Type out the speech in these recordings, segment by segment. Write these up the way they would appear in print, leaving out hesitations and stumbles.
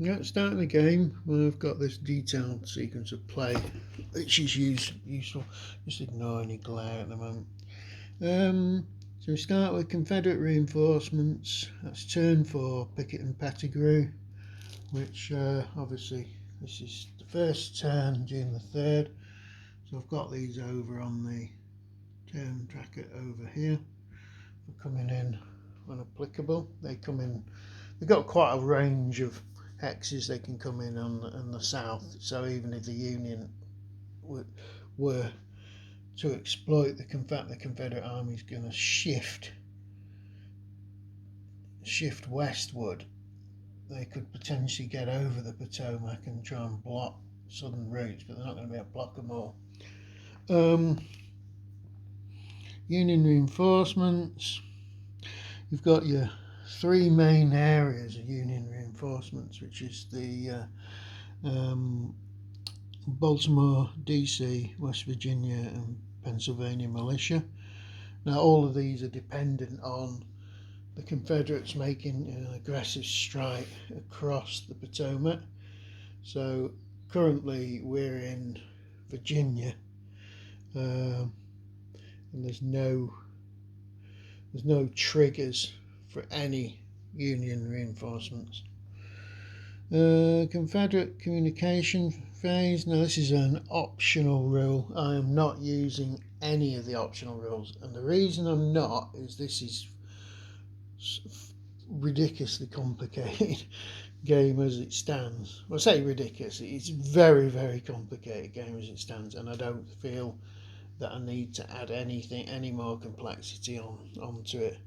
Yeah, starting the game, we've got this detailed sequence of play, which is useful. Just ignore any glare at the moment. So we start with Confederate Reinforcements. That's turn 4, Pickett and Pettigrew, which obviously this is the first turn, June the 3rd. So I've got these over on the turn tracker over here for coming in when applicable. They come in, they've got quite a range of hexes they can come in on the south, so even if the Union were to exploit the Confederate Army is going to shift westward, they could potentially get over the Potomac and try and block southern routes, but they're not going to be able to block them all. Union reinforcements, you've got your three main areas of Union reinforcements, which is the Baltimore, DC, West Virginia and Pennsylvania militia. Now all of these are dependent on the Confederates making an aggressive strike across the Potomac. So currently we're in Virginia, and there's no triggers for any Union reinforcements. Confederate communication phase. Now this is an optional rule. I am not using any of the optional rules, and the reason I'm not is this is ridiculously complicated game as it stands. Well, I say ridiculous, it's very, very complicated game as it stands, and I don't feel that I need to add any more complexity onto it,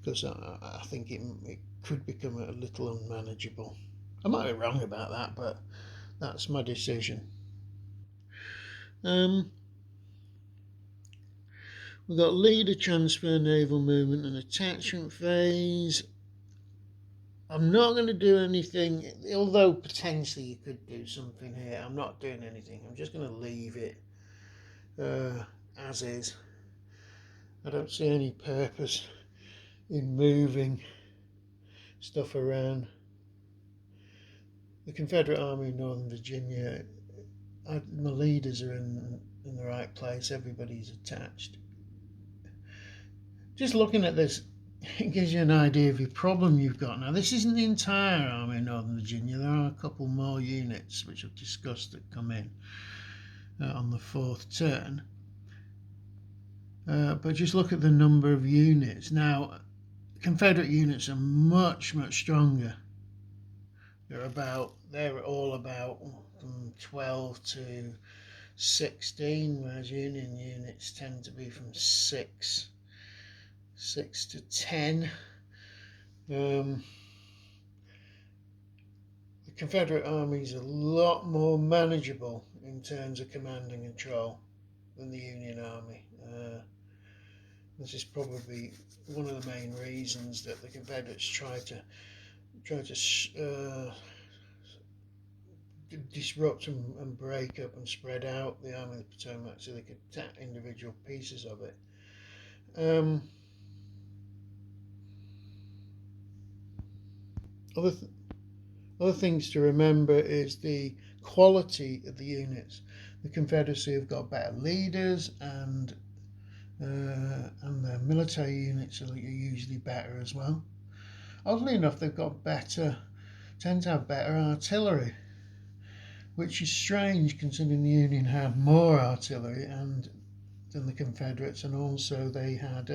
because I think it could become a little unmanageable. I might be wrong about that, but that's my decision. We've got leader transfer, naval movement and attachment phase. I'm not going to do anything, although potentially you could do something here. I'm not doing anything. I'm just going to leave it as is. I don't see any purpose in moving stuff around. The Confederate Army in Northern Virginia, my leaders are in the right place. Everybody's attached. Just looking at this, it gives you an idea of your problem you've got. Now, this isn't the entire army in Northern Virginia. There are a couple more units which I've discussed that come in on the fourth turn. But just look at the number of units. Now, Confederate units are much, much stronger. They're all about from 12 to 16, whereas Union units tend to be from 6 to 10. The Confederate Army is a lot more manageable in terms of command and control than the Union Army. This is probably one of the main reasons that the Confederates try to disrupt and break up and spread out the Army of the Potomac so they could attack individual pieces of it. Other things to remember is the quality of the units. The Confederacy have got better leaders, and the military units are usually better as well. Oddly enough, they've got tend to have better artillery, which is strange considering the Union had more artillery than the Confederates, and also they had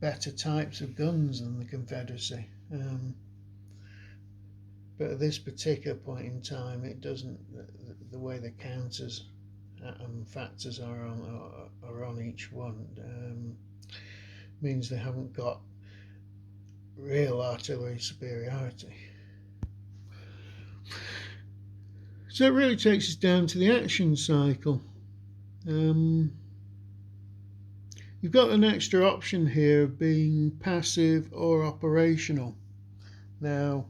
better types of guns than the Confederacy. But at this particular point in time, it doesn't. The way the counters and factors are on each one means they haven't got real artillery superiority. So it really takes us down to the action cycle. You've got an extra option here of being passive or operational. Now,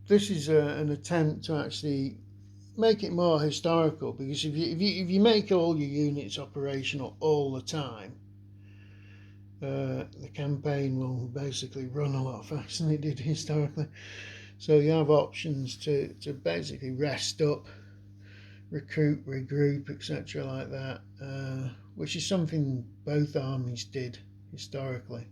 this is an attempt to actually make it more historical, because if you make all your units operational all the time, the campaign will basically run a lot faster than it did historically. So you have options to basically rest up, recruit, regroup, etc. like that, which is something both armies did historically.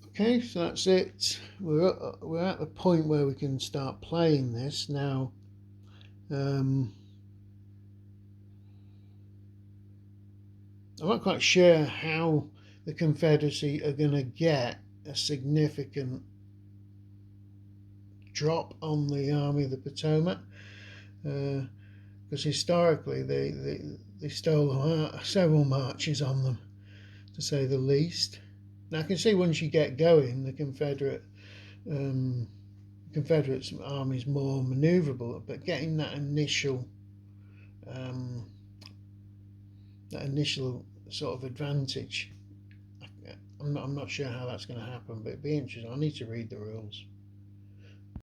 Okay, so that's it. We're at the point where we can start playing this now. I'm not quite sure how the Confederacy are going to get a significant drop on the Army of the Potomac, because historically they stole several marches on them, to say the least. Now I can see once you get going, the Confederates army is more manoeuvrable, but getting that initial sort of advantage, I'm not sure how that's going to happen, but it'd be interesting. I need to read the rules.